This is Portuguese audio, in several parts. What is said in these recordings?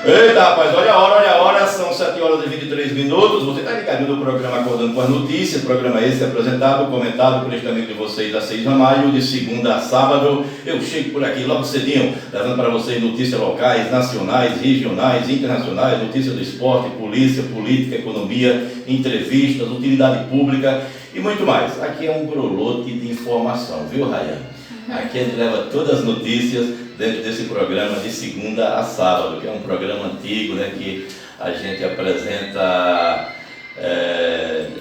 Eita, rapaz, olha a hora, são 7 horas e 23 minutos. Você está ligado no programa Acordando com as Notícias, programa esse apresentado, comentado por este amigo de vocês, da 6 de maio, de segunda a sábado. Eu chego por aqui logo cedinho, levando para vocês notícias locais, nacionais, regionais, internacionais, notícias do esporte, polícia, política, economia, entrevistas, utilidade pública e muito mais. Aqui é um brolote de informação, viu, Rayane? Aqui a gente leva todas as notícias dentro desse programa de segunda a sábado, que é um programa antigo, né, que a gente apresenta,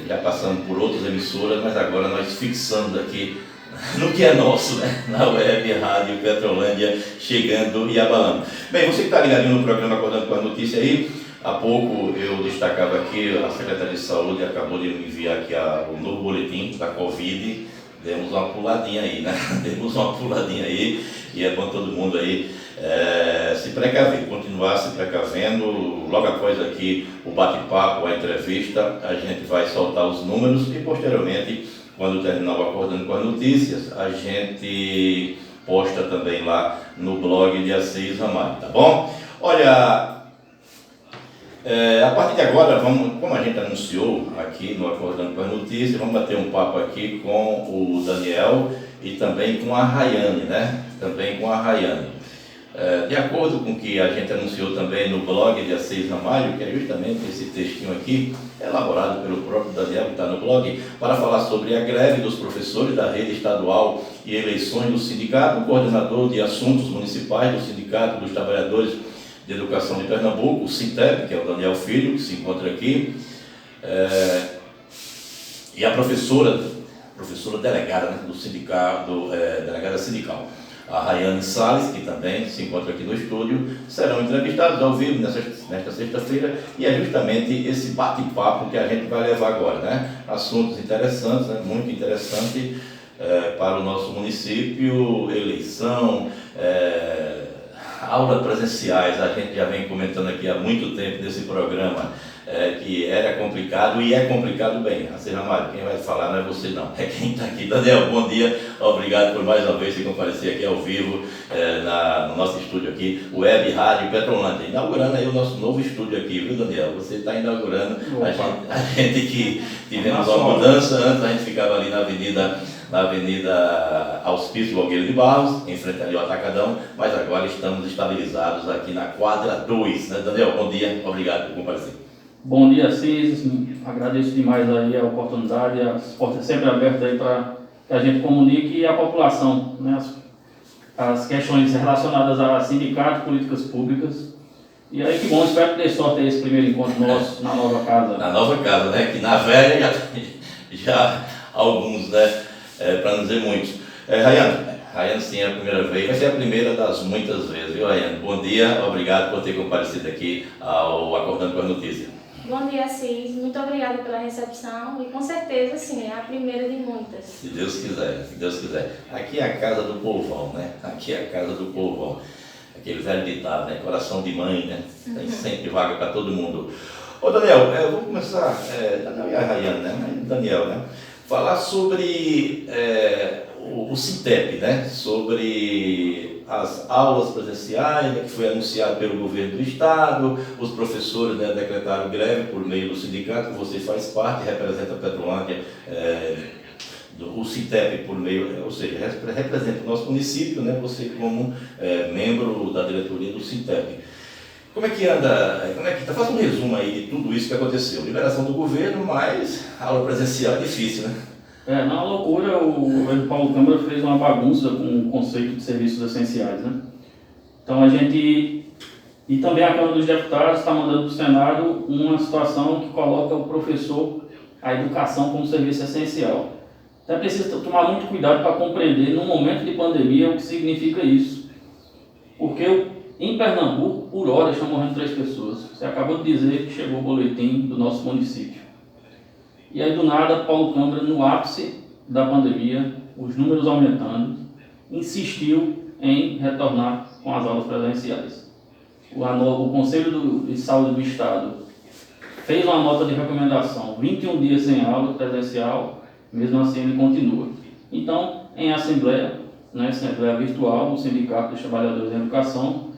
já passando por outras emissoras, mas agora nós fixamos aqui no que é nosso, né, na web, rádio Petrolândia, chegando e abalando. Bem, você que está ligadinho no programa Acordando com a Notícia aí, há pouco eu destacava aqui, a Secretaria de Saúde acabou de me enviar aqui o novo boletim da Covid. Demos uma puladinha aí, né? Demos uma puladinha aí e é bom todo mundo aí se precaver, continuar se precavendo. Logo após aqui o bate-papo, a entrevista, a gente vai soltar os números e posteriormente, quando terminar o Acordando com as Notícias, a gente posta também lá no blog de Assis Ramalho, tá bom? Olha, a partir de agora, como a gente anunciou aqui no Acordando com as Notícias, vamos bater um papo aqui com o Daniel e também com a Rayane, né? Também com a Rayane. De acordo com o que a gente anunciou também no blog de Assis Ramalho, que é justamente esse textinho aqui, elaborado pelo próprio Daniel, que está no blog, para falar sobre a greve dos professores da rede estadual e eleições do sindicato, o coordenador de assuntos municipais do Sindicato dos Trabalhadores de Educação de Pernambuco, o SINTEP, que é o Daniel Filho, que se encontra aqui, e a professora delegada, né, do sindicato, delegada sindical, a Rayane Salles, que também se encontra aqui no estúdio, serão entrevistados ao vivo nesta sexta-feira, e é justamente esse bate-papo que a gente vai levar agora, né? Assuntos interessantes, né? Muito interessante para o nosso município, eleição, aulas presenciais. A gente já vem comentando aqui há muito tempo nesse programa que era complicado e é complicado bem. Assis Ramalho, quem vai falar não é você não, é quem está aqui. Daniel, bom dia, obrigado por mais uma vez se comparecer aqui ao vivo no nosso estúdio aqui, Web Rádio Petrolândia, inaugurando aí o nosso novo estúdio aqui, viu, Daniel? Você está inaugurando, a gente que tivemos uma mudança, antes a gente ficava ali na Avenida Auspício Valgueiro de Barros, em frente ali ao Atacadão, mas agora estamos estabilizados aqui na quadra 2, né, Daniel? Bom dia, obrigado por comparecer. Bom dia, Assis, agradeço demais aí a oportunidade, as portas sempre abertas aí para que a gente comunique a população, né, as questões relacionadas a sindicato, políticas públicas. E aí que bom, espero que dê sorte aí esse primeiro encontro nosso na nova casa. Na nova casa, né, que na velha já alguns, né, para não dizer muitos. Rayane, sim, é a primeira vez, vai ser a primeira das muitas vezes, viu, Rayane? Bom dia, obrigado por ter comparecido aqui ao Acordando com as Notícias. Bom dia, Assis, muito obrigada pela recepção e com certeza, sim, é a primeira de muitas. Se Deus quiser, se Deus quiser. Aqui é a casa do povão, né? Aqui é a casa do povão. Aquele velho ditado, né? Coração de mãe, né? Tem sempre vaga para todo mundo. Ô, Daniel, eu vou começar, Daniel e a Rayane, né? Daniel, né? Falar sobre o SINTEP, né? Sobre as aulas presenciais, né, que foi anunciado pelo governo do estado, os professores, né, decretaram greve por meio do sindicato, você faz parte, representa a Petrolândia, o SINTEP por meio, ou seja, representa o nosso município, né, você como membro da diretoria do SINTEP. Como é que anda, faz um resumo aí de tudo isso que aconteceu, liberação do governo, mas a aula presencial é difícil, né? Na loucura, o governo Paulo Câmara fez uma bagunça com o conceito de serviços essenciais, né? Então e também a Câmara dos Deputados está mandando para o Senado uma situação que coloca o professor, a educação como serviço essencial. Então é preciso tomar muito cuidado para compreender, no momento de pandemia, o que significa isso. Porque em Pernambuco, por hora, estão morrendo 3 pessoas. Você acabou de dizer que chegou o boletim do nosso município. E aí, do nada, Paulo Câmara, no ápice da pandemia, os números aumentando, insistiu em retornar com as aulas presenciais. O Conselho de Saúde do Estado fez uma nota de recomendação, 21 dias sem aula presencial, mesmo assim ele continua. Então, em assembleia, né, assembleia virtual, o Sindicato dos Trabalhadores da Educação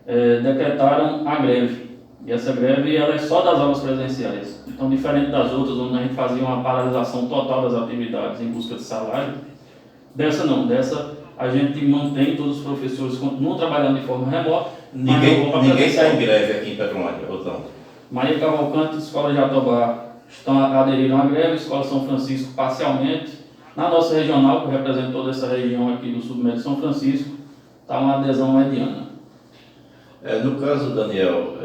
decretaram a greve. E essa greve ela é só das aulas presenciais. Então, diferente das outras, onde a gente fazia uma paralisação total das atividades em busca de salário, dessa não. Dessa a gente mantém, todos os professores continuam trabalhando de forma remota. Ninguém está em greve aqui em Petrolândia, ou não? Maria Cavalcante, Escola Jatobá aderiram à greve, Escola São Francisco parcialmente. Na nossa regional, que representa toda essa região aqui do submédio São Francisco, está uma adesão mediana. No caso, Daniel,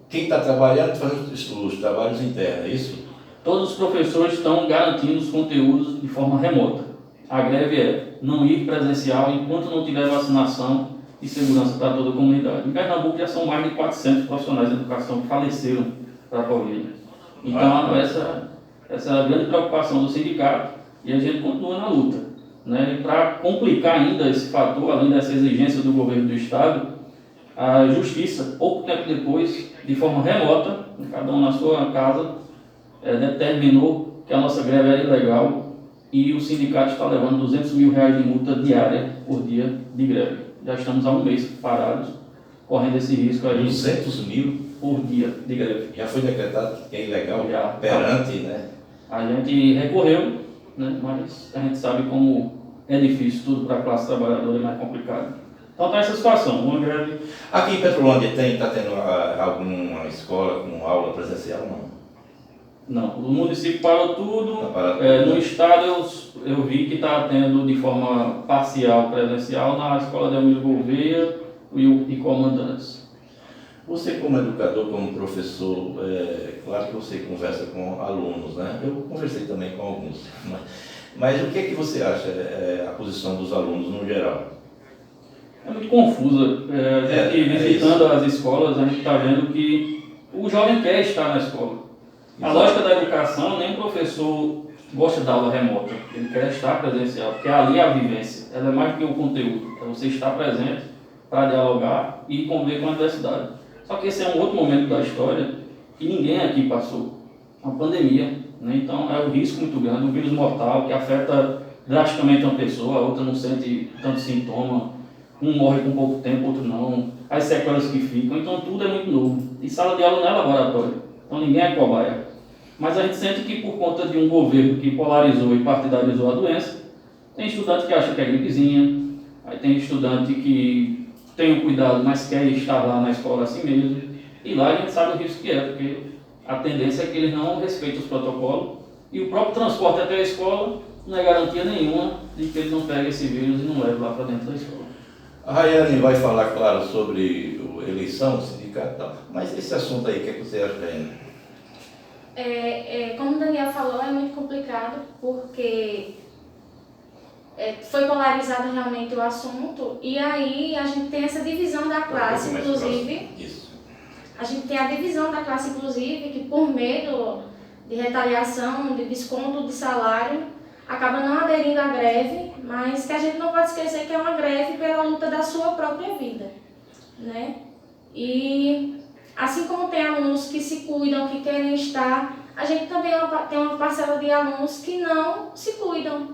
quem está trabalhando fazendo os trabalhos internos, é isso? Todos os professores estão garantindo os conteúdos de forma remota. A greve é não ir presencial enquanto não tiver vacinação e segurança para toda a comunidade. Em Pernambuco já são mais de 400 profissionais de educação que faleceram para a Covid. Então, essa é a grande preocupação do sindicato e a gente continua na luta. Né? E para complicar ainda esse fator, além dessa exigência do governo do Estado, a Justiça, pouco tempo depois, de forma remota, cada um na sua casa, determinou que a nossa greve era ilegal e o sindicato está levando R$200 mil de multa diária por dia de greve. Já estamos há um mês parados, correndo esse risco aí. 200 mil por dia de greve. Já foi decretado que é ilegal, Já, perante, né? A gente recorreu, né, mas a gente sabe como é difícil, tudo para a classe trabalhadora é mais complicado. Então está essa situação, uma greve. Aqui em Petrolândia está tendo alguma escola com aula presencial, não? Não, o município parou tudo. Tá no estado eu vi que está tendo de forma parcial presencial na escola de Emílio Gouveia e Comandantes. Você como educador, como professor, claro que você conversa com alunos, né? Eu conversei também com alguns. Mas o que é que você acha a posição dos alunos no geral? É muito confusa. A gente visitando as escolas, a gente está vendo que o jovem quer estar na escola. A lógica da educação, nem o professor gosta da aula remota, ele quer estar presencial, porque ali é a vivência, ela é mais do que o conteúdo, é você estar presente para dialogar e conviver com a diversidade. Só que esse é um outro momento da história que ninguém aqui passou, uma pandemia, né? Então é um risco muito grande, um vírus mortal que afeta drasticamente uma pessoa, a outra não sente tanto sintoma, um morre com pouco tempo, outro não, as sequelas que ficam, então tudo é muito novo. E sala de aula não é laboratório, então ninguém é cobaia. Mas a gente sente que por conta de um governo que polarizou e partidarizou a doença, tem estudante que acha que é gripezinha, aí tem estudante que tem o cuidado, mas quer estar lá na escola assim mesmo, e lá a gente sabe o risco que é, porque a tendência é que eles não respeitem os protocolos, e o próprio transporte até a escola não é garantia nenhuma de que eles não peguem esse vírus e não levem lá para dentro da escola. A Rayane vai falar, claro, sobre eleição, sindicato e tal, mas esse assunto aí, o que é que você acha, Rayane? Como o Daniel falou, é muito complicado, porque foi polarizado realmente o assunto, e aí a gente tem essa divisão da classe, inclusive. Isso. A gente tem a divisão da classe, inclusive, que por medo de retaliação, de desconto de salário, acaba não aderindo à greve, mas que a gente não pode esquecer que é uma greve pela luta da sua própria vida, né? E assim como tem alunos que se cuidam, que querem estar, a gente também tem uma parcela de alunos que não se cuidam,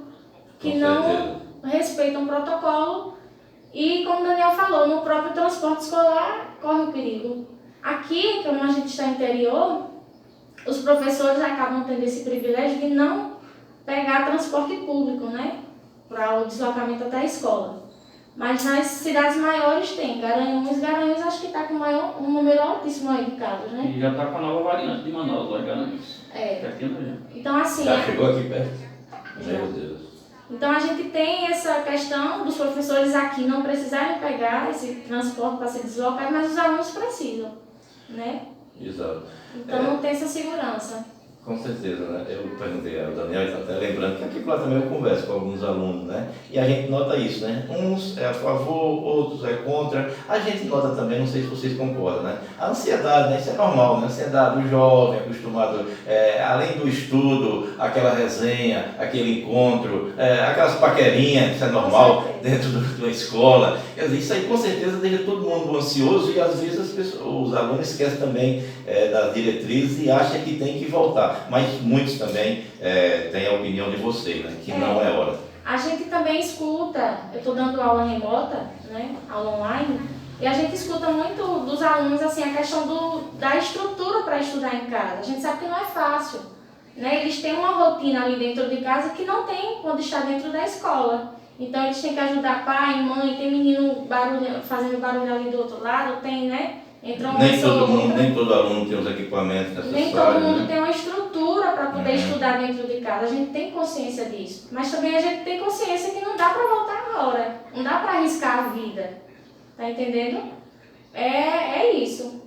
que não respeitam o protocolo e, como o Daniel falou, no próprio transporte escolar corre o perigo. Aqui, como a gente está no interior, os professores acabam tendo esse privilégio de não pegar transporte público, né, para o deslocamento até a escola. Mas nas cidades maiores tem, Garanhuns acho que está com um número altíssimo aí de casos, né? E já está com a nova variante de Manaus, lá em Garanhuns. Então assim... Já chegou aqui perto? Meu Deus. Então a gente tem essa questão dos professores aqui não precisarem pegar esse transporte para se deslocar, mas os alunos precisam, né? Exato. Então não tem essa segurança. Com certeza, né? Eu perguntei ao Daniel, está até lembrando que aqui lá também eu converso com alguns alunos, né? E a gente nota isso, né? Uns é a favor, outros é contra. A gente nota também, não sei se vocês concordam, né? A ansiedade, né? Isso é normal, né? A ansiedade do jovem, acostumado, além do estudo, aquela resenha, aquele encontro, aquelas paquerinhas, isso é normal dentro de uma escola. Quer dizer, isso aí com certeza deixa todo mundo ansioso e às vezes os alunos esquecem também das diretrizes e acham que tem que voltar. Mas muitos também têm a opinião de vocês, né? Que não é hora. A gente também escuta, eu estou dando aula remota, né? Aula online, E a gente escuta muito dos alunos assim, a questão da estrutura para estudar em casa. A gente sabe que não é fácil, né? Eles têm uma rotina ali dentro de casa que não tem quando está dentro da escola. Então eles têm que ajudar pai, mãe, tem menino fazendo barulho ali do outro lado, tem, né? Entrou Nem todo aluno tem os equipamentos necessários. Nem todo mundo tem uma estrutura para poder estudar dentro de casa. A gente tem consciência disso. Mas também a gente tem consciência que não dá para voltar agora. Não dá para arriscar a vida. Tá entendendo? É isso.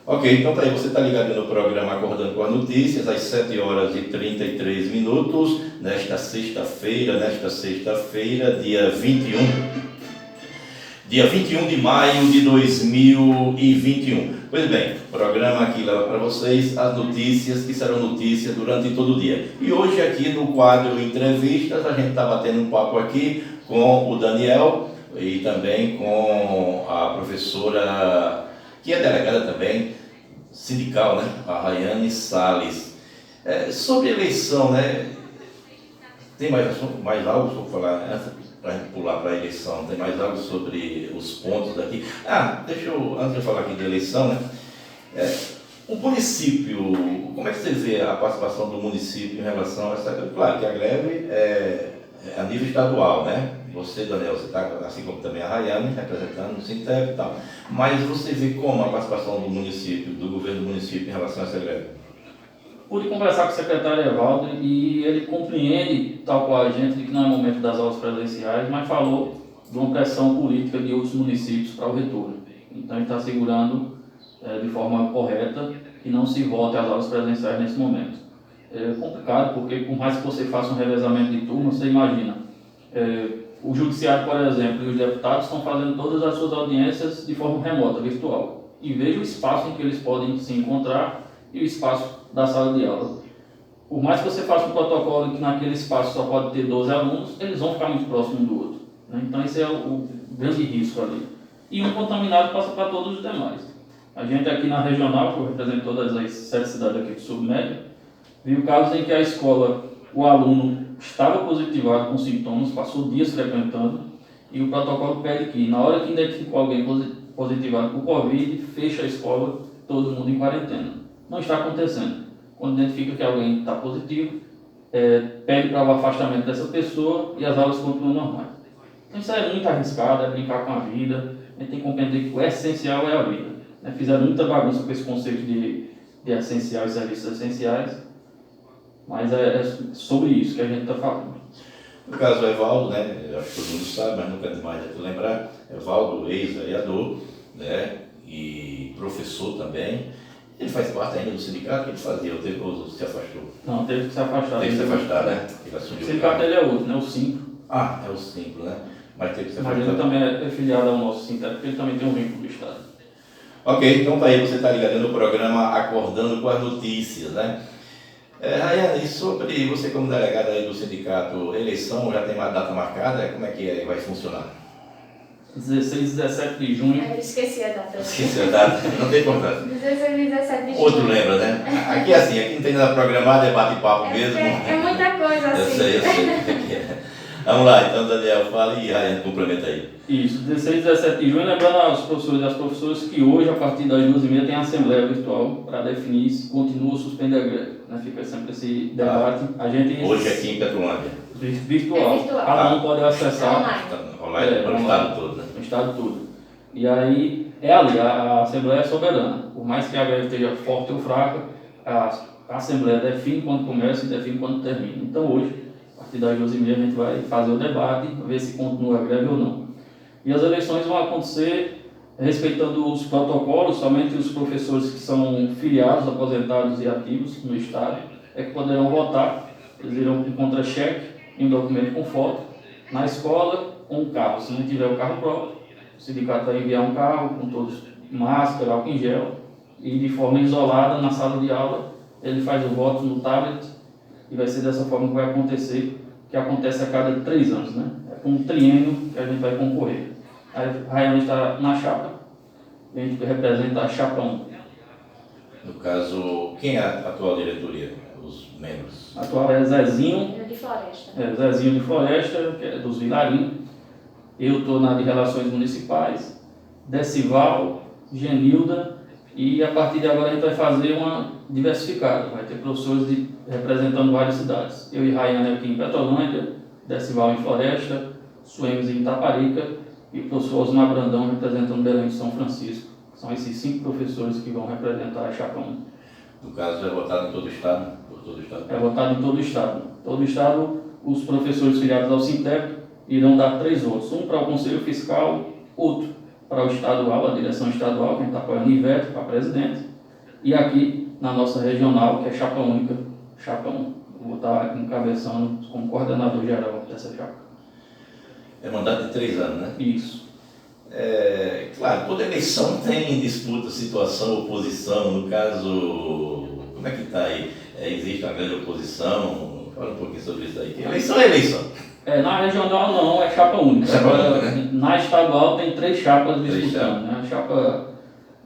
Ok, então tá aí, você está ligado no programa Acordando com as Notícias, às 7h33, nesta sexta-feira, dia 21 de maio de 2021. Pois bem, o programa aqui leva para vocês as notícias que serão notícias durante todo o dia. E hoje aqui no quadro Entrevistas, a gente está batendo um papo aqui com o Daniel e também com a professora, que é delegada também, sindical, né? A Rayane Salles. Sobre eleição, né? Tem mais algo para falar para a gente pular para a eleição? Tem mais algo sobre os pontos daqui? Antes de falar aqui de eleição, né? O município, como é que você vê a participação do município em relação a essa... Claro que a greve é a nível estadual, né? Você, Daniel, você está, assim como também a Rayane, representando o Sintep e tal. Mas você vê como a participação do município, do governo do município em relação a essa greve? Pude conversar com o secretário Evaldo e ele compreende, tal qual a gente, que não é momento das aulas presenciais, mas falou de uma pressão política de outros municípios para o retorno. Então ele está segurando de forma correta que não se volte às aulas presenciais nesse momento. É complicado porque por mais que você faça um revezamento de turma, você imagina, o judiciário, por exemplo, e os deputados estão fazendo todas as suas audiências de forma remota, virtual. E veja o espaço em que eles podem se encontrar e o espaço da sala de aula. Por mais que você faça um protocolo que naquele espaço só pode ter 12 alunos, eles vão ficar muito próximos um do outro, né? Então esse é o grande risco ali. E um contaminado passa para todos os demais. A gente aqui na regional, que eu represento todas as 7 cidades aqui do Submédio, viu casos em que a escola, o aluno estava positivado com sintomas, passou dias frequentando, e o protocolo pede que, na hora que identificou alguém positivado com Covid, fecha a escola, todo mundo em quarentena. Não está acontecendo. Quando identifica que alguém está positivo, pede para o afastamento dessa pessoa e as aulas continuam normais. Então isso é muito arriscado, é brincar com a vida. A gente tem que compreender que o essencial é a vida. Fizeram muita bagunça com esse conceito de essencial e serviços essenciais, mas é sobre isso que a gente está falando. No caso do Evaldo, né, eu acho que todo mundo sabe, mas nunca é demais de lembrar, Evaldo, ex-vereador, né, e professor também. Ele faz parte ainda do sindicato que ele fazia, ou se afastou? Não, teve que se afastar. Teve que se afastar, né? Ele assumiu o sindicato dele é outro, né? O 5. É o 5, né? Mas teve que se afastar. Mas ele também é filiado ao nosso sindicato, porque ele também tem um vínculo do Estado. Ok, então tá aí, você está ligado no programa Acordando com as Notícias, né? Rayane, e sobre você como delegada aí do sindicato, eleição já tem uma data marcada? Como é que vai funcionar? 16 e 17 de junho. Eu esqueci a data. Esqueci a data, não tem importância. 16 e 17 de junho. Outro lembra, né? Aqui é assim, aqui não tem nada programado, é bate-papo mesmo. É muita coisa assim. Eu sei. Vamos lá, então, Daniel, fala e Rayane complementa aí. Isso, 16 e 17 de junho, lembrando aos professores e às professoras que hoje, a partir das 2h30, tem a assembleia virtual para definir se continua ou suspende a greve. Fica sempre esse debate. A gente, hoje aqui em Petrolândia. Virtual. Cada um pode acessar. Online, no estado todo, né? No estado todo. E aí, ali, a assembleia é soberana. Por mais que a greve esteja forte ou fraca, a assembleia define quando começa e define quando termina. Então hoje, a partir das 2h30, a gente vai fazer o debate, ver se continua a greve ou não. E as eleições vão acontecer respeitando os protocolos, somente os professores que são filiados, aposentados e ativos no estado é que poderão votar. Eles irão com contra-cheque e um documento com foto na escola com um carro. Se não tiver o carro próprio, o sindicato vai enviar um carro com todos máscara, álcool em gel e de forma isolada na sala de aula ele faz o voto no tablet e vai ser dessa forma que vai acontecer, que acontece a cada 3 anos, né? É com um triênio que a gente vai concorrer. A Rayane está na chapa, a gente representa a chapa 1. No caso, quem é a atual diretoria, os membros? A atual é Zezinho de Floresta. Zezinho de Floresta, que é dos Vilarinhos. Eu estou na de Relações Municipais Decival, Genilda, e a partir de agora a gente vai fazer uma diversificada, vai ter professores representando várias cidades. Eu e Rayane aqui em Petrolândia, Decival em Floresta, Suemes em Itaparica e o professor Osmar Brandão representando Belém de São Francisco. São esses 5 professores que vão representar a Chapa 1. No caso, é votado em todo o estado? Por todo o estado? É votado em todo o estado. Todo o estado, os professores filiados ao Sintep irão dar 3 votos. Um para o Conselho Fiscal, outro para o estadual, a direção estadual, que a gente está apoiando Ivete para presidente, e aqui na nossa regional, que é Chapa Única, Chapa 1. Vou estar encabeçando como coordenador geral dessa chapa. É mandato de 3 anos, né? Isso. Claro, toda eleição tem disputa, situação, oposição. No caso, como é que está aí? Existe uma grande oposição? Fala um pouquinho sobre isso aí. Eleição é eleição. Na regional não, é chapa única. Agora, né? na estadual tem 3 chapas disputando. Né? A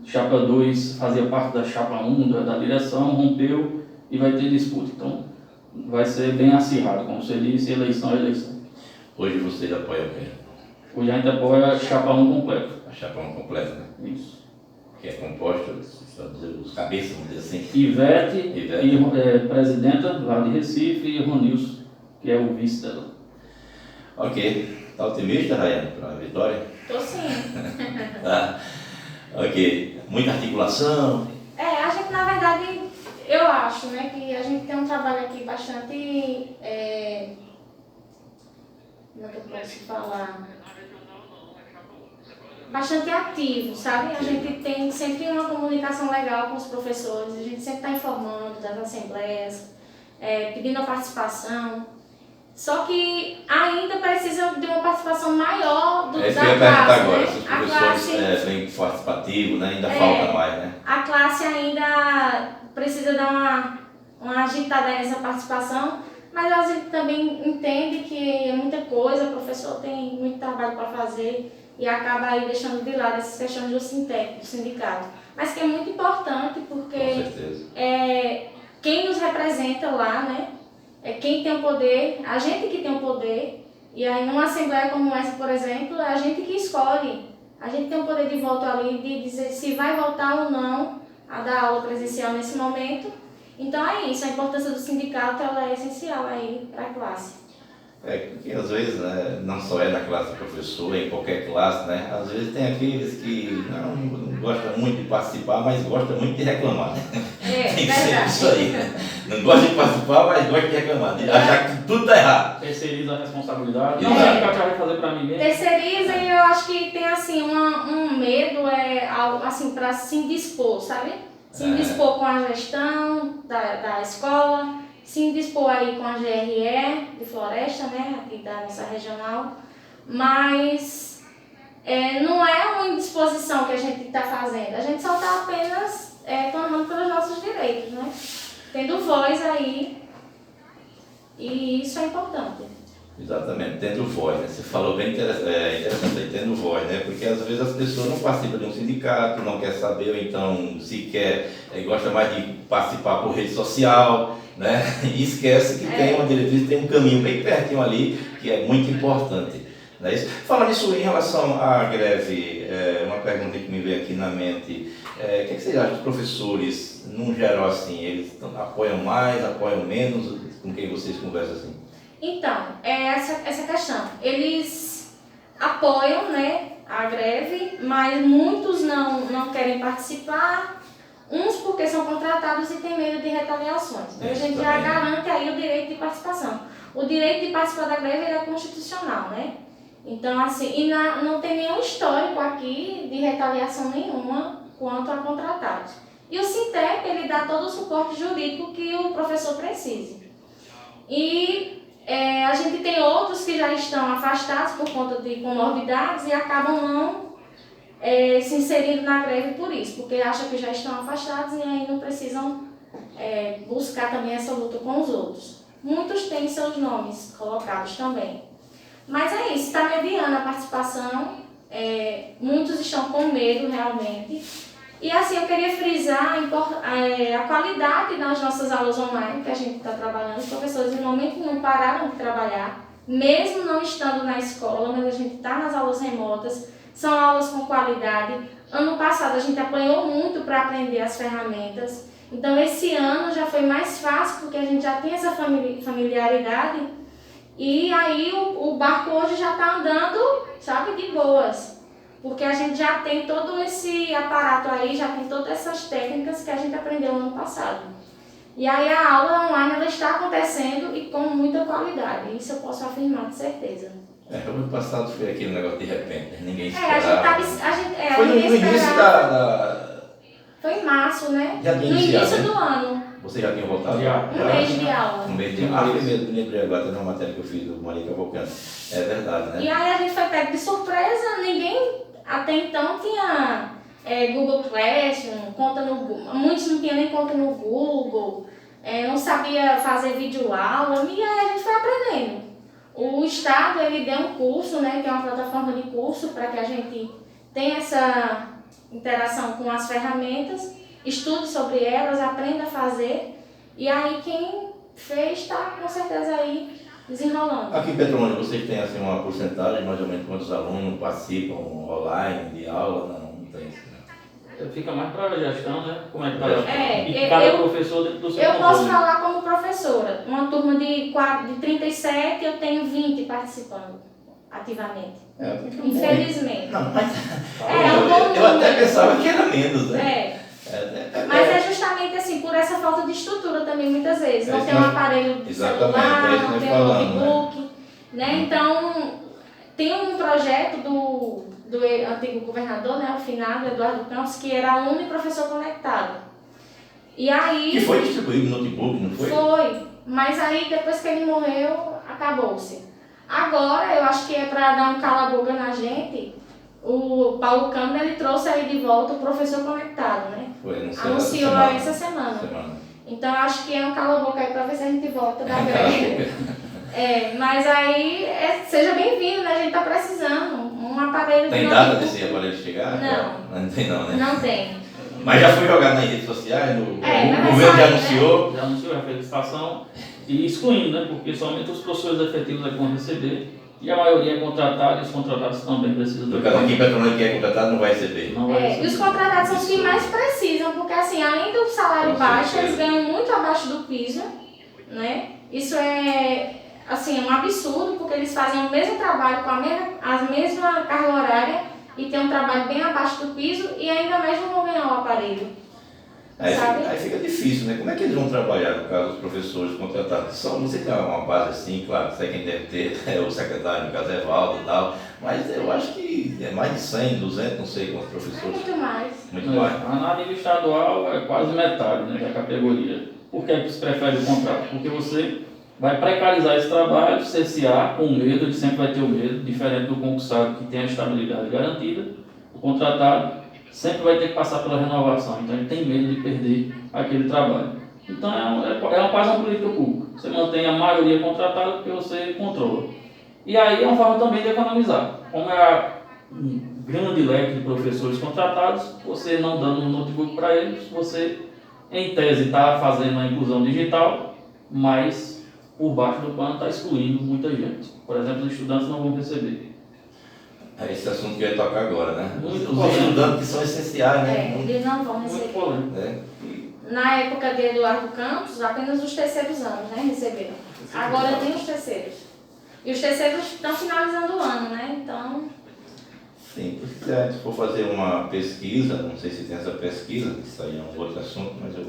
chapa 2 fazia parte da chapa 1 da direção, rompeu e vai ter disputa. Então vai ser bem acirrado, como você disse, eleição é eleição. Hoje vocês apoiam quem? Hoje a gente apoia a chapa 1 completa. A chapa 1 completa, né? Isso. Que é composta, os cabeças, vamos dizer assim. Ivete. E presidenta lá de Recife, e Ronilson, que é o vice dela. Ok. Está otimista, Rayane, para a vitória? Tô sim. Tá. Ok. Muita articulação. A gente, na verdade, eu acho, né, que a gente tem um trabalho aqui bastante, como é que eu posso falar? Bastante ativo, sabe? A gente tem sempre uma comunicação legal com os professores, a gente sempre está informando das assembleias, pedindo a participação. Só que ainda precisa de uma participação maior da Isso que eu ia perguntar classe, agora, né? se os A professores classe, bem participativos, né? Ainda falta mais, né? a classe ainda precisa dar uma agitada nessa participação, mas a gente também entende que é muita coisa, o professor tem muito trabalho para fazer e acaba aí deixando de lado essas questões do Sintep, do sindicato. Mas que é muito importante porque Com certeza. Quem nos representa lá, né? É quem tem o poder, a gente que tem o poder, e aí numa assembleia como essa, por exemplo, é a gente que escolhe. A gente tem o poder de voto ali, de dizer se vai voltar ou não a dar aula presencial nesse momento. Então é isso, a importância do sindicato ela é essencial aí para a classe. Porque às vezes, né, não só é na classe do professor, é em qualquer classe, né? Às vezes tem aqueles que não gostam muito de participar, mas gostam muito de reclamar, né? Tem que ser isso aí, né? Não gosta de participar, mas gosta de reclamar, de achar que tudo está errado. Terceiriza a responsabilidade. Exato. Não é que a vai fazer para ninguém. Terceiriza e eu acho que tem assim um medo assim, para se indispor, sabe? Se indispor com a gestão da escola, se indispor aí com a GRE de Floresta, né, aqui da nossa regional, mas não é uma indisposição que a gente está fazendo, a gente só está apenas clamando pelos nossos direitos, né, tendo voz aí, e isso é importante. Exatamente, tendo voz, né? Você falou bem interessante aí, tendo voz, né? Porque às vezes as pessoas não participam de um sindicato, não quer saber, ou então sequer gosta mais de participar por rede social, né? E esquece que tem uma diretriz, tem um caminho bem pertinho ali, que é muito importante. Não é isso? Falando isso em relação à greve, uma pergunta que me veio aqui na mente, o que você acha dos professores, num geral assim, eles apoiam mais, apoiam menos, com quem vocês conversam assim? Então, essa questão. Eles apoiam, né, a greve, mas muitos não querem participar, uns porque são contratados e têm medo de retaliações. Então, a gente já garante aí o direito de participação. O direito de participar da greve ele é constitucional, né? Então, assim, não tem nenhum histórico aqui de retaliação nenhuma quanto a contratados. E o Sintep, ele dá todo o suporte jurídico que o professor precise. E a gente tem outros que já estão afastados por conta de comorbidades e acabam não se inserindo na greve por isso, porque acham que já estão afastados e aí não precisam buscar também essa luta com os outros. Muitos têm seus nomes colocados também. Mas é isso, está mediando a participação, muitos estão com medo realmente. E assim, eu queria frisar a qualidade das nossas aulas online que a gente está trabalhando. Os professores, no momento não pararam de trabalhar, mesmo não estando na escola, mas a gente está nas aulas remotas, são aulas com qualidade. Ano passado a gente apanhou muito para aprender as ferramentas, então esse ano já foi mais fácil porque a gente já tem essa familiaridade e aí o barco hoje já está andando, sabe, de boas. Porque a gente já tem todo esse aparato aí, já tem todas essas técnicas que a gente aprendeu no ano passado. E aí a aula online ela está acontecendo e com muita qualidade, isso eu posso afirmar de certeza. O ano passado foi aquele negócio de repente, ninguém A esperava. gente Foi no ninguém início esperava. Foi em março, né? Já No tinha iniciado, início né? do ano. Você já tinha voltado? Já. Um mês de aula. Um mês de aula. Foi mesmo, me lembrei agora, tem uma matéria que eu fiz do Maria Cavalcante. É verdade, né? E aí a gente foi pego de surpresa, ninguém até então tinha Google Classroom, conta no Google, muitos não tinham nem conta no Google, não sabia fazer videoaula, e aí a gente foi aprendendo. O Estado ele deu um curso, né, que é uma plataforma de curso para que a gente tenha essa interação com as ferramentas, estude sobre elas, aprenda a fazer, e aí quem fez está com certeza aí desenrolando. Aqui em Petrolândia, vocês têm assim, uma porcentagem, mais ou menos, quantos alunos participam online, de aula? Não tem isso, né? Fica mais para a gestão, né? Como é que tá? E cada professor dentro do seu Eu controle. posso falar como professora. Uma turma de 37, eu tenho 20 participando ativamente. Infelizmente. Não, mas eu até pensava que era menos, né? Mas é justamente assim, por essa falta de estrutura também, muitas vezes. Não tem um aparelho de celular, não tem um notebook, né? Então, tem um projeto do antigo governador, né, o finado Eduardo Campos, que era aluno e professor conectado. E aí... Que foi distribuído no notebook, não foi? Foi, mas aí depois que ele morreu, acabou-se. Agora, eu acho que é para dar um cala-boca na gente, o Paulo Câmara, ele trouxe aí de volta o professor conectado, né? Foi, anunciou essa semana. Então, eu acho que é um cala-boca aí para ver se a gente volta da greve. Mas aí, seja bem-vindo, né? A gente está precisando. Um aparelho tem data desse aparelho chegar? Não. Não tem não, né? Não tem. Mas já foi jogado nas redes sociais? O governo já anunciou? Né? Já anunciou, já fez licitação. E excluindo, né? Porque somente os professores efetivos é que vão receber. E a maioria é contratada e os contratados também precisam do. No caso aqui, Petrolândia que é contratado não vai receber. Não vai receber. E os contratados são os que mais precisam, porque assim, além do salário baixo, eles ganham muito abaixo do piso, né? Isso é assim, um absurdo, porque eles fazem o mesmo trabalho com a mesma carga horária e tem um trabalho bem abaixo do piso e ainda mais não vão ganhar o aparelho. Aí fica difícil, né? Como é que eles vão trabalhar, no caso, os professores contratados? Só você tem uma base assim, claro, sei quem deve ter, é o secretário, no caso, Evaldo e tal, mas eu acho que é mais de 100, 200, não sei quantos professores. Muito mais. Muito mais. Na nível estadual é quase metade, né, da categoria. Por que se prefere o contrato? Porque você vai precarizar esse trabalho, cercear com medo, ele sempre vai ter o medo, diferente do concursado que tem a estabilidade garantida, o contratado sempre vai ter que passar pela renovação, então ele tem medo de perder aquele trabalho. Então quase uma política pública, você mantém a maioria contratada porque você controla. E aí é uma forma também de economizar. Como é um grande leque de professores contratados, você não dando um notebook para eles, você em tese está fazendo a inclusão digital, mas por baixo do pano está excluindo muita gente. Por exemplo, os estudantes não vão receber. É esse assunto que eu ia tocar agora, né? Muito os estudantes que são essenciais, né? Eles não vão receber. Na época de Eduardo Campos, apenas os terceiros anos, né, receberam. Agora tem os terceiros. E os terceiros estão finalizando o ano, né? Então... Sim, se a gente for fazer uma pesquisa, não sei se tem essa pesquisa, isso aí é um outro assunto, mas eu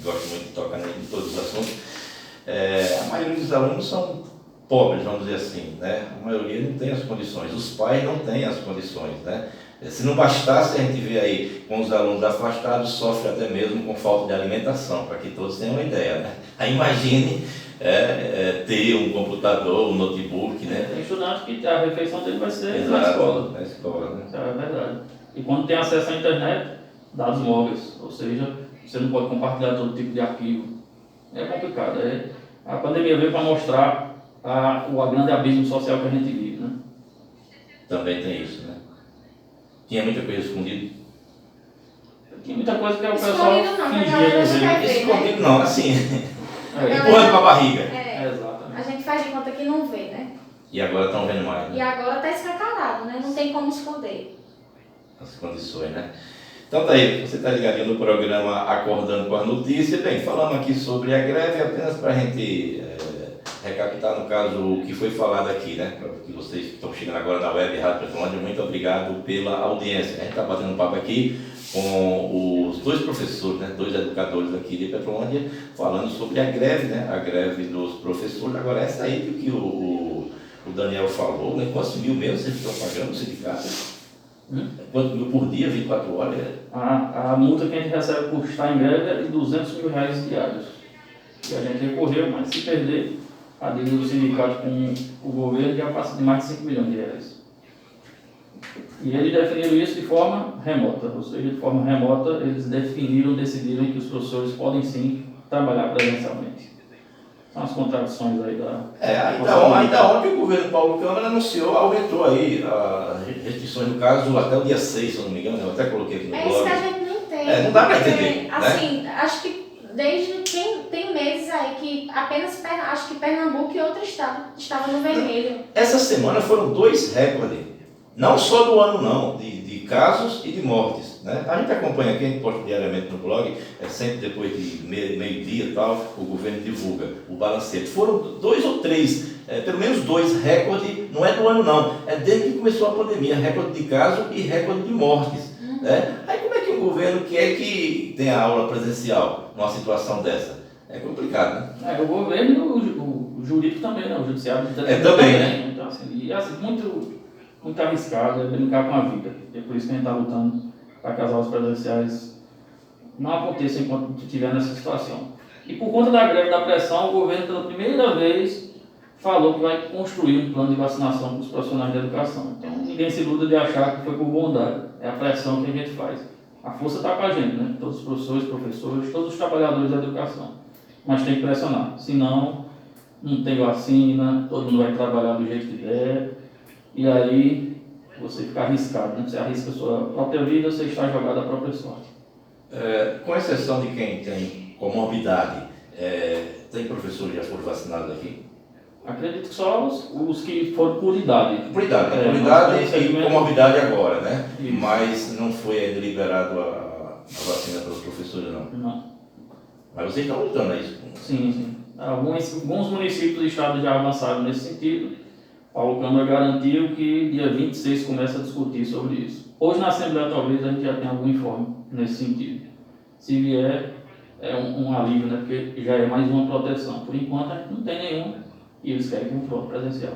gosto muito de tocar em todos os assuntos. A maioria dos alunos são pobres, vamos dizer assim, né? A maioria não tem as condições, os pais não têm as condições, né? Se não bastasse, a gente vê aí, com os alunos afastados, sofre até mesmo com falta de alimentação, para que todos tenham uma ideia, né? Aí imagine ter um computador, um notebook, né? Tem estudante que a refeição dele vai ser Exato, na escola. Na escola, né? Isso é verdade. E quando tem acesso à internet, dados móveis, ou seja, você não pode compartilhar todo tipo de arquivo. É complicado. A pandemia veio para mostrar o grande abismo social que a gente vive, né? Também tem isso, né? Tinha muita coisa escondida. Tinha muita coisa que o pessoal fingia ver. Escondido não, assim, empurrando com a barriga. Exatamente. A gente faz de conta que não vê, né? E agora estão vendo mais, né? E agora está escancarado, né? Não tem como esconder. as condições, né? Então tá aí, você está ligadinho no programa Acordando com as Notícias. Bem, falamos aqui sobre a greve, apenas para a gente recapitular, no caso, o que foi falado aqui, né? Que vocês estão chegando agora na Web Rádio Petrolândia, muito obrigado pela audiência. A gente está batendo um papo aqui com os dois professores, né? Dois educadores aqui de Petrolândia, falando sobre a greve, né? A greve dos professores. Agora, essa aí que o Daniel falou, né? Quantos mil mesmo vocês estão pagando no sindicato? Quanto mil por dia, 24 horas? A multa que a gente recebe por estar em greve é de R$200 mil diários. E a gente recorreu, mas se perder, a dívida do sindicato com o governo já passa de mais de R$5 milhões. E eles definiram isso de forma remota, ou seja, de forma remota eles decidiram que os professores podem sim trabalhar presencialmente. São as contradições aí da... Ainda ontem o governo Paulo Câmara anunciou, aumentou aí as restrições, no caso, até o dia 6, se eu não me engano, eu até coloquei aqui no blog. É isso que a gente não entende. Não dá para entender, assim, né? Acho que desde tem meses aí que apenas acho que Pernambuco e outro estado estavam no vermelho. Essa semana foram 2 recordes, não só do ano não, de casos e de mortes, né? A gente acompanha aqui, a gente posta diariamente no blog, sempre depois de meio-dia e tal, o governo divulga o balancete. Foram 2 ou 3, pelo menos 2 recordes, não é do ano não, é desde que começou a pandemia, recorde de casos e recorde de mortes. Né? Aí como é que o governo quer que tenha aula presencial numa situação dessa? É complicado, né? O governo e o jurídico também, né? O judiciário também, né? Então, assim, muito arriscado, é brincar com a vida. É por isso que a gente está lutando para que as aulas presenciais não aconteçam enquanto estiver nessa situação. E por conta da greve da pressão, o governo pela primeira vez falou que vai construir um plano de vacinação para os profissionais da educação. Então ninguém se iluda de achar que foi por bondade, é a pressão que a gente faz. A força está com a gente, né? Todos os professores, professores, todos os trabalhadores da educação. Mas tem que pressionar, senão não tem vacina, todo mundo vai trabalhar do jeito que der, e aí você fica arriscado, né? Você arrisca a sua própria vida, você está jogado à própria sorte. Com exceção de quem tem comorbidade, tem professores que já foram vacinados aqui? Acredito que só os que foram por idade. Por idade e comorbidade agora, né? Isso. Mas não foi ainda liberado a vacina para os professores, não? Não. Mas vocês estão lutando a isso? Sim. Alguns municípios do estado já avançaram nesse sentido. Paulo Câmara garantiu que dia 26 começa a discutir sobre isso. Hoje na Assembleia talvez a gente já tenha algum informe nesse sentido. Se vier, é um alívio, né? Porque já é mais uma proteção. Por enquanto a gente não tem nenhuma. E eles querem que for presencial.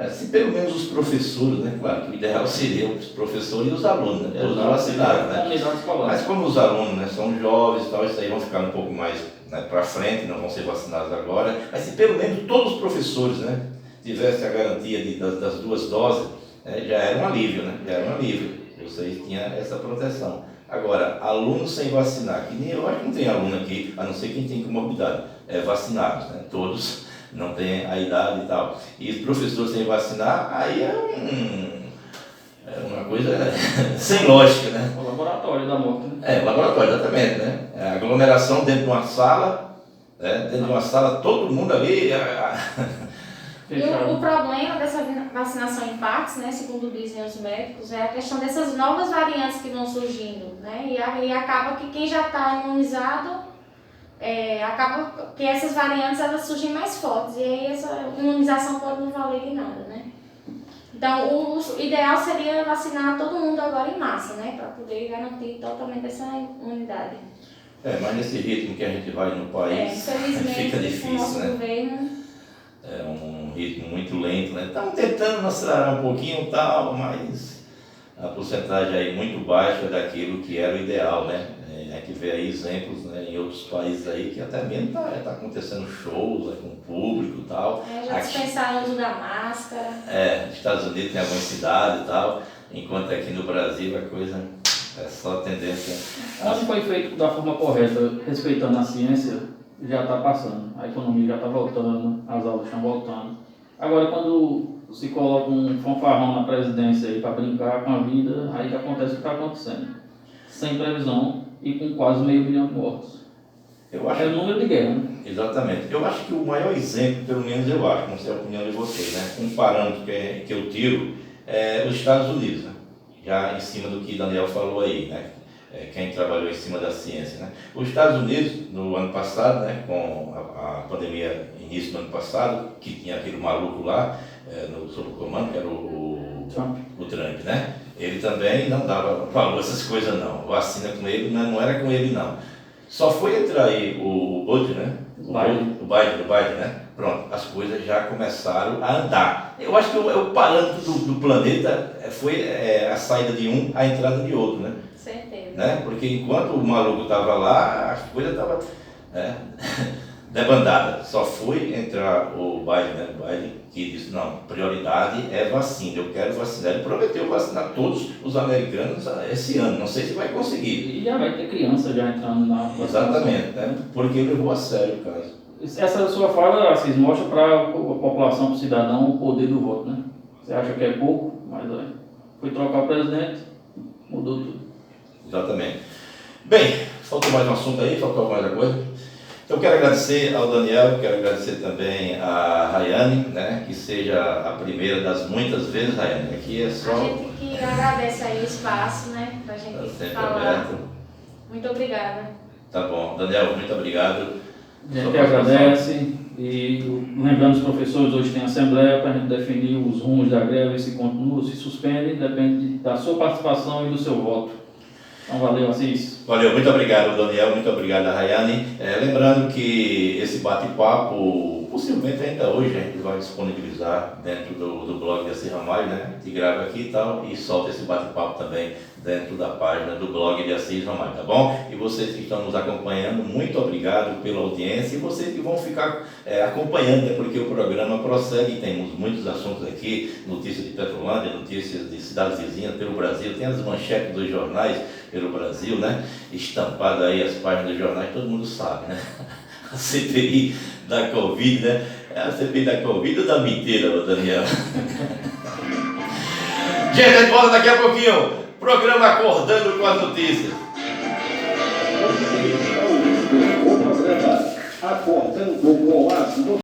Se pelo menos os professores, né? Claro que o ideal seria os professores e os alunos, né? Todos vacinados, né? Mas como os alunos, né, são jovens e tal, isso aí vão ficar um pouco mais, né, para frente, não vão ser vacinados agora. Mas se pelo menos todos os professores, né, tivessem a garantia das 2 doses, já era um alívio, né? Já era um alívio. Vocês tinham essa proteção. Agora, alunos sem vacinar, que nem eu acho que não tem aluno aqui, a não ser quem tem comorbidade, vacinados, né? Todos não tem a idade e tal. E os professores sem vacinar, aí é uma coisa sem lógica, né? O laboratório da morte, né? O laboratório, exatamente, né? A aglomeração dentro de uma sala, dentro de uma sala, todo mundo ali... E o problema dessa vacinação em partes, né, segundo dizem os médicos, é a questão dessas novas variantes que vão surgindo, né? E aí acaba que quem já está imunizado... acaba que essas variantes elas surgem mais fortes e aí essa imunização pode não valer de nada, né? Então o ideal seria vacinar todo mundo agora em massa, né? Para poder garantir totalmente essa imunidade. Mas nesse ritmo que a gente vai no país, fica difícil, nosso né? governo. É um ritmo muito lento, né? Estamos tentando acelerar um pouquinho e tal, mas a porcentagem aí muito baixa daquilo que era o ideal, né? A gente vê aí exemplos, né, em outros países aí que até mesmo tá acontecendo shows com público e tal. Já dispensaram o uso da máscara. Nos Estados Unidos tem algumas cidades e tal, enquanto aqui no Brasil a coisa é só tendência. Se foi feito da forma correta, respeitando a ciência, já está passando. A economia já está voltando, as aulas estão voltando. Agora quando se coloca um fanfarrão na presidência aí para brincar com a vida, aí acontece o que está acontecendo. Sem previsão e com quase 500 mil de mortos. É o número de guerra, né? Exatamente. Eu acho que o maior exemplo, pelo menos eu acho, não sei a opinião de vocês, né? Um parâmetro que eu tiro é os Estados Unidos, né? já em cima do que Daniel falou aí, né? Quem trabalhou em cima da ciência, né? Os Estados Unidos, no ano passado, né, com a pandemia, início do ano passado, que tinha aquele maluco lá, sob o comando, que era o Trump, né? Ele também não dava valor a essas coisas não. Vacina com ele, não era com ele não. Só foi entrar aí o Biden, né? O Biden, né? Pronto, as coisas já começaram a andar. Eu acho que o parâmetro do planeta foi a saída de um, a entrada de outro, né? Certeza. Né? Porque enquanto o maluco estava lá, as coisas estavam debandadas. Só foi entrar o Biden, né? O Biden que disse, não, prioridade é vacina, eu quero vacinar. Ele prometeu vacinar todos os americanos esse ano, não sei se vai conseguir. E já vai ter criança já entrando na vacinação. Exatamente, né? Porque ele levou a sério o caso. Essa sua fala, Assis, mostra para a população, para o cidadão, o poder do voto, né? Você acha que é pouco, mas foi trocar o presidente, mudou tudo. Exatamente. Bem, faltou mais um assunto aí, faltou mais alguma coisa? Então quero agradecer ao Daniel, quero agradecer também a Rayane, né? Que seja a primeira das muitas vezes, Rayane. Aqui é só... A gente que agradece aí o espaço, né? Pra gente falar. Aberto. Muito obrigada. Tá bom. Daniel, muito obrigado. A gente agradece e lembrando os professores, hoje tem assembleia para a gente definir os rumos da greve, se continua, se suspende, depende da sua participação e do seu voto. Então valeu, Assis. Valeu, muito obrigado, Daniel, muito obrigado, Rayane. Lembrando que esse bate-papo, possivelmente ainda hoje, a gente vai disponibilizar dentro do blog da Assis Ramalho, né? A gente grava aqui e tal, e solta esse bate-papo também dentro da página do blog de Assis Ramalho, tá bom? E vocês que estão nos acompanhando, muito obrigado pela audiência, e vocês que vão ficar acompanhando, né? Porque o programa prossegue, temos muitos assuntos aqui, notícias de Petrolândia, notícias de cidades vizinhas pelo Brasil, tem as manchetes dos jornais pelo Brasil, né? Estampado aí as páginas dos jornais, todo mundo sabe, né? A CPI da Covid, né? É a CPI da Covid ou da mentira, Daniel? Gente, a gente volta daqui a pouquinho. Programa Acordando com as Notícias.